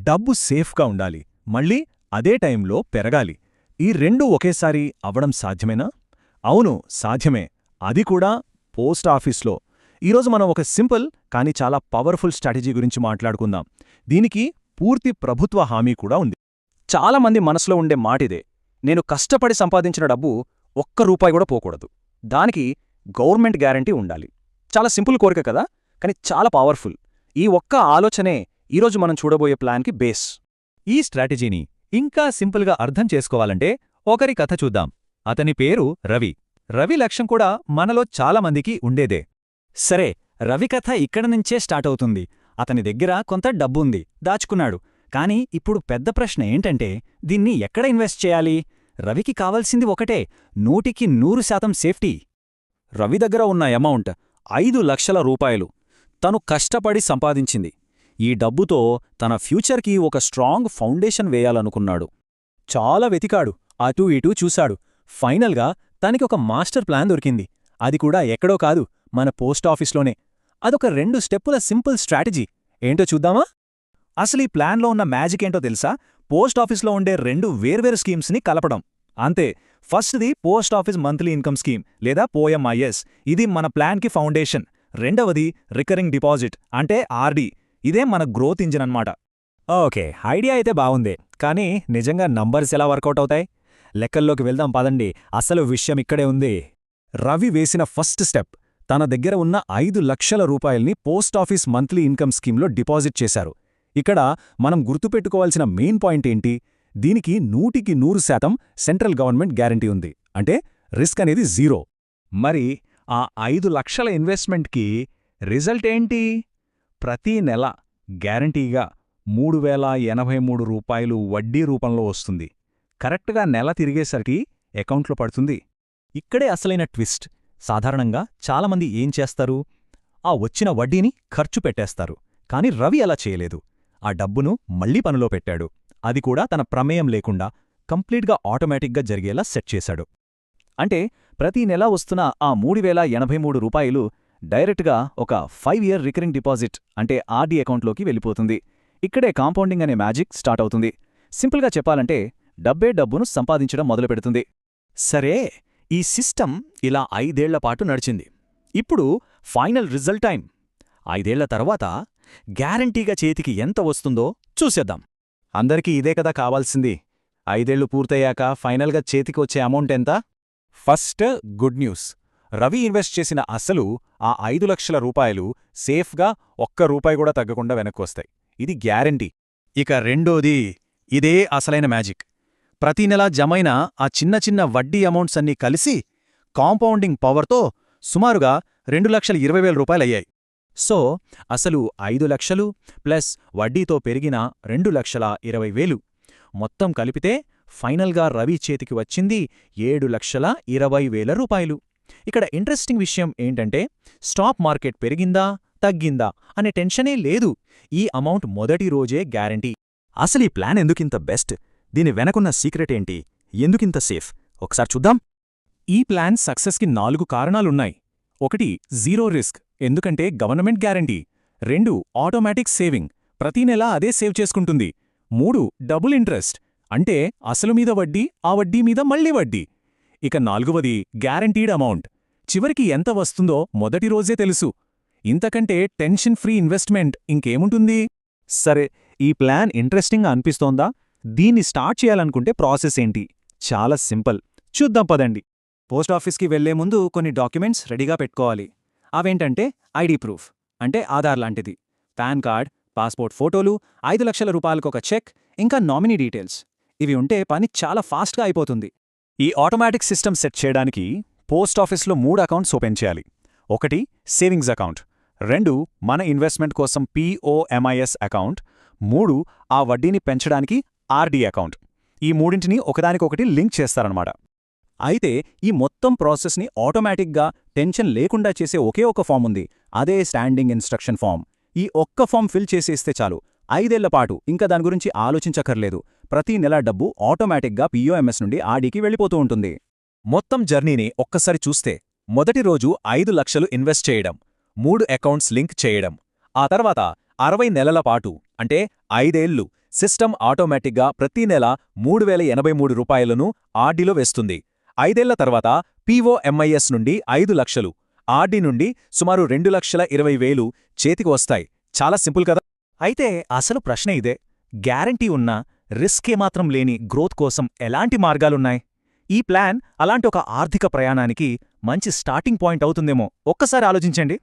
డబ్బు సేఫ్గా ఉండాలి, మళ్ళీ అదే టైంలో పెరగాలి. ఈ రెండూ ఒకేసారి అవ్వడం సాధ్యమేనా? అవును, సాధ్యమే. అది కూడా పోస్ట్ ఆఫీస్లో. ఈరోజు మనం ఒక సింపుల్ కానీ చాలా పవర్ఫుల్ స్ట్రాటజీ గురించి మాట్లాడుకుందాం. దీనికి పూర్తి ప్రభుత్వ హామీ కూడా ఉంది. చాలామంది మనసులో ఉండే మాటిదే, నేను కష్టపడి సంపాదించిన డబ్బు ఒక్క రూపాయి కూడా పోకూడదు, దానికి గవర్నమెంట్ గ్యారంటీ ఉండాలి. చాలా సింపుల్ కోరిక కదా, కానీ చాలా పవర్ఫుల్. ఈ ఒక్క ఆలోచనే ఈరోజు మనం చూడబోయే ప్లాన్కి బేస్. ఈ స్ట్రాటజీని ఇంకా సింపుల్గా అర్థం చేసుకోవాలంటే ఒకరి కథ చూద్దాం. అతని పేరు రవి. రవి లక్ష్యం కూడా మనలో చాలామందికి ఉండేదే. సరే, రవి కథ ఇక్కడ నుంచే స్టార్ట్ అవుతుంది. అతని దగ్గర కొంత డబ్బుంది, దాచుకున్నాడు. కానీ ఇప్పుడు పెద్ద ప్రశ్న ఏంటంటే, దీన్ని ఎక్కడ ఇన్వెస్ట్ చేయాలి? రవికి కావాల్సింది ఒకటే, 100% సేఫ్టీ. రవి దగ్గర ఉన్న అమౌంట్ 5 లక్షల రూపాయలు. తను కష్టపడి సంపాదించింది. ఈ డబ్బుతో తన ఫ్యూచర్కి ఒక స్ట్రాంగ్ ఫౌండేషన్ వేయాలనుకున్నాడు. చాలా వెతికాడు, అటూ ఇటూ చూశాడు. ఫైనల్గా తనకి ఒక మాస్టర్ ప్లాన్ దొరికింది. అది కూడా ఎక్కడో కాదు, మన పోస్టాఫీస్లోనే. అదొక 2 స్టెప్పుల సింపుల్ స్ట్రాటజీ. ఏంటో చూద్దామా? అసలు ఈ ప్లాన్లో ఉన్న మ్యాజిక్ ఏంటో తెలుసా? పోస్టాఫీస్లో ఉండే 2 వేర్వేరు స్కీమ్స్ని కలపడం. అంతే. ఫస్ట్ది పోస్టాఫీస్ మంత్లీ ఇన్కమ్ స్కీమ్ లేదా పోఎంఐఎస్. ఇది మన ప్లాన్కి ఫౌండేషన్. రెండవది రికరింగ్ డిపాజిట్ అంటే ఆర్డీ. ఇదే మన గ్రోత్ ఇంజిన్ అన్నమాట. ఓకే, ఐడియా అయితే బావుందే, కానీ నిజంగా నంబర్స్ ఎలా వర్కౌట్ అవుతాయి? లెక్కల్లోకి వెళ్దాం పదండి. అసలు విషయం ఇక్కడే ఉంది. రవి వేసిన ఫస్ట్ స్టెప్, తన దగ్గర ఉన్న 5 లక్షల రూపాయల్ని పోస్టాఫీస్ మంత్లీ ఇన్కమ్ స్కీమ్లో డిపాజిట్ చేశారు. ఇక్కడ మనం గుర్తుపెట్టుకోవాల్సిన మెయిన్ పాయింట్ ఏంటి? దీనికి 100% సెంట్రల్ గవర్నమెంట్ గ్యారంటీ ఉంది. అంటే రిస్క్ అనేది 0. మరి ఆ 5 లక్షల ఇన్వెస్ట్మెంట్కి రిజల్ట్ ఏంటి? ప్రతీ నెల గ్యారంటీగా 3083 రూపాయలు వడ్డీ రూపంలో వస్తుంది. కరెక్ట్గా నెల తిరిగేసరికి అకౌంట్లో పడుతుంది. ఇక్కడే అసలైన ట్విస్ట్. సాధారణంగా చాలామంది ఏం చేస్తారు? ఆ వచ్చిన వడ్డీని ఖర్చు పెట్టేస్తారు. కాని రవి అలా చేయలేదు. ఆ డబ్బును మళ్లీ పనిలో పెట్టాడు. అది కూడా తన ప్రమేయం లేకుండా కంప్లీట్గా ఆటోమేటిక్గా జరిగేలా సెట్ చేశాడు. అంటే ప్రతీ నెలా వస్తున్న ఆ 3083 రూపాయలు డైరెక్ట్గా ఒక 5 ఇయర్ రికరింగ్ డిపాజిట్ అంటే ఆర్డీ అకౌంట్లోకి వెళ్ళిపోతుంది. ఇక్కడే కాంపౌండింగ్ అనే మ్యాజిక్ స్టార్ట్ అవుతుంది. సింపుల్గా చెప్పాలంటే డబ్బే డబ్బును సంపాదించడం మొదలుపెడుతుంది. సరే, ఈ సిస్టమ్ ఇలా 5 ఏళ్లపాటు నడిచింది. ఇప్పుడు ఫైనల్ రిజల్ట్ టైం. 5 ఏళ్ల తర్వాత గ్యారంటీగా చేతికి ఎంత వస్తుందో చూసేద్దాం. అందరికీ ఇదే కదా కావాల్సింది. 5 ఏళ్లు పూర్తయ్యాక ఫైనల్గా చేతికి వచ్చే అమౌంట్ ఎంత? First good news. Ravi invest చేసిన అసలు ఆ 5 లక్షల రూపాయలు సేఫ్గా ఒక్క రూపాయి కూడా తగ్గకుండా వెనక్కొస్తాయి. ఇది గ్యారంటీ. ఇక రెండోది, ఇదే అసలైన మ్యాజిక్. ప్రతి నెలా జమైన ఆ చిన్న చిన్న వడ్డీ అమౌంట్స్ అన్నీ కలిసి కాంపౌండింగ్ పవర్తో సుమారుగా 2,20,000 రూపాయలయ్యాయి. సో అసలు 5 లక్షలు ప్లస్ వడ్డీతో పెరిగిన 2,20,000 మొత్తం కలిపితే ఫైనల్గా రవి చేతికి వచ్చింది 7,20,000 రూపాయలు. ఇక్కడ ఇంట్రెస్టింగ్ విషయం ఏంటంటే, స్టాక్ మార్కెట్ పెరిగిందా తగ్గిందా అనే టెన్షనే లేదు. ఈ అమౌంట్ మొదటి రోజే గ్యారంటీ. అసలు ఈ ప్లాన్ ఎందుకింత బెస్ట్? దీని వెనకున్న సీక్రెట్ ఏంటి? ఎందుకింత సేఫ్? ఒకసారి చూద్దాం. ఈ ప్లాన్ సక్సెస్కి 4 కారణాలున్నాయి. 1, జీరో రిస్క్, ఎందుకంటే గవర్నమెంట్ గ్యారంటీ. 2, ఆటోమేటిక్ సేవింగ్, ప్రతీ నెలా అదే సేవ్ చేసుకుంటుంది. 3, డబుల్ ఇంట్రెస్ట్, అంటే అసలు మీద వడ్డీ, ఆ వడ్డీ మీద మళ్లీ వడ్డీ. ఇక 4వది గ్యారంటీడ్ అమౌంట్. చివరికి ఎంత వస్తుందో మొదటి రోజే తెలుసు. ఇంతకంటే టెన్షన్ ఫ్రీ ఇన్వెస్ట్మెంట్ ఇంకేముంటుంది? సరే, ఈ ప్లాన్ ఇంట్రెస్టింగ్గా అనిపిస్తోందా? దీన్ని స్టార్ట్ చేయాలనుకుంటే ప్రాసెస్ ఏంటి? చాలా సింపుల్. చూద్దాం పదండి. పోస్టాఫీస్కి వెళ్లే ముందు కొన్ని డాక్యుమెంట్స్ రెడీగా పెట్టుకోవాలి. అవేంటంటే ఐడి ప్రూఫ్, అంటే ఆధార్ లాంటిది, పాన్ కార్డ్, పాస్పోర్ట్ ఫోటోలు, 5 లక్షల రూపాయలకొక చెక్, ఇంకా నామినీ డీటెయిల్స్. ఇవి ఉంటే పని చాలా ఫాస్ట్గా అయిపోతుంది. ఈ ఆటోమేటిక్ సిస్టమ్ సెట్ చేయడానికి పోస్టాఫీస్లో 3 అకౌంట్స్ ఓపెన్ చేయాలి. 1, సేవింగ్స్ అకౌంట్. 2, మన ఇన్వెస్ట్మెంట్ కోసం POMIS అకౌంట్. 3, ఆ వడ్డీని పెంచడానికి ఆర్డీ అకౌంట్. ఈ మూడింటిని ఒకదానికొకటి లింక్ చేస్తారన్నమాట. అయితే ఈ మొత్తం ప్రాసెస్ని ఆటోమేటిక్గా టెన్షన్ లేకుండా చేసే ఒకే ఒక ఫామ్ ఉంది. అదే స్టాండింగ్ ఇన్స్ట్రక్షన్ ఫామ్. ఈ ఒక్క ఫామ్ ఫిల్ చేసేస్తే చాలు. 5 ఏళ్లపాటు ఇంకా దాని గురించి ఆలోచించక్కర్లేదు. ప్రతి నెల డబ్బు ఆటోమేటిక్గా POMS నుండి ఆర్డీకి వెళ్ళిపోతూ ఉంటుంది. మొత్తం జర్నీని ఒక్కసారి చూస్తే, మొదటి రోజు 5 లక్షలు ఇన్వెస్ట్ చేయడం, 3 అకౌంట్స్ లింక్ చేయడం, ఆ తర్వాత 60 నెలల పాటు అంటే 5 ఏళ్లు సిస్టమ్ ఆటోమేటిక్గా ప్రతి నెల 3083 రూపాయలను ఆర్డీలో వేస్తుంది. 5 ఏళ్ల తర్వాత POMIS నుండి 5 లక్షలు, ఆర్డీ నుండి సుమారు 2,20,000 చేతికి వస్తాయి. చాలా సింపుల్ కదా. అయితే అసలు ప్రశ్న ఇదే, గ్యారంటీ ఉన్న, రిస్క్ ఏమాత్రం లేని గ్రోత్ కోసం ఎలాంటి మార్గాలున్నాయి? ఈ ప్లాన్ అలాంటి ఒక ఆర్థిక ప్రయాణానికి మంచి స్టార్టింగ్ పాయింట్ అవుతుందేమో ఒక్కసారి ఆలోచించండి.